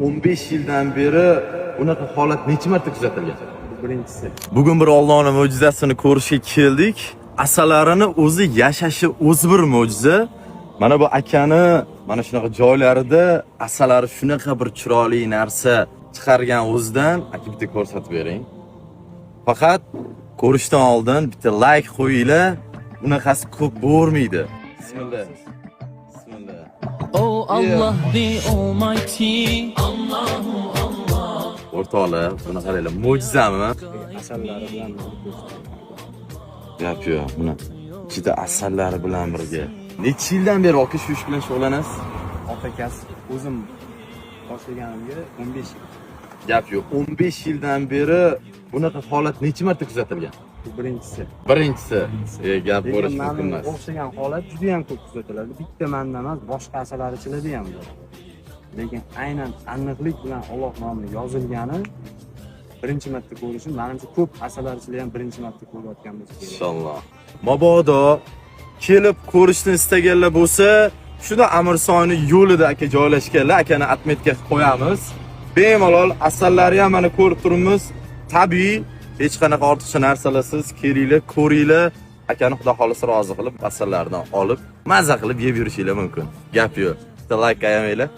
15 yildan beri bunaqa holat necha marta kuzatilgan? Birinchisi. Bugun bir Allohning mo'jizasini ko'rishga keldik. Asalarini o'zi yashashi o'zi bir mo'jiza. Mana bu akani mana shunaqa joylarida asalari shunaqa bir chiroyli narsa chiqargan o'zidan aka bitta ko'rsatib bering. Faqat ko'rishdan oldin bitta like qo'yinglar. Bunaqasi ko'p bo'lmaydi. Bismillah. Bismillah. Oh Allah the Almighty. O'rtoqlar, buni qaranglar, mo'jizami? Asallari bilan Gap yo'q, buni ichida asallari bilan birga. Necha yildan beri aka shu ish bilan shug'ullanasiz? ota kasb o'zim boshlaganimga 15 yil. Gap yo'q, 15 yildan beri bunaqa holat necha marta kuzatilgan? Bu birinchisi. Birinchisi. Gap Lekin bo'lishi mumkin mana emas. o'xshagan holat juda ham ko'p kuzatiladi. Bitta manda emas, boshqa asalarichilarda ham bor. Lekin aynan aniqlik bilan Alloh nomi yozilgani birinchi marta ko'rishim, menimcha ko'p asalarichilar ham birinchi marta ko'rayotgan bo'lsa kerak. Inshaalloh. Mabodo kelib ko'rishni istaganlar bo'lsa, shunda Amirsonning yo'lida aka joylashganlar, akani atmetga qo'yamiz. Bemalol asallari ham mana ko'rib turibmiz. Tabiiy, hech qanaqa ortiqcha narsalarsiz kelinglar, ko'ringlar. Akani Xudo xolisa rozi qilib asallardan olib, maza qilib yeb yurishinglar mumkin. Gap yo'q. Bitta like qo'yinglar.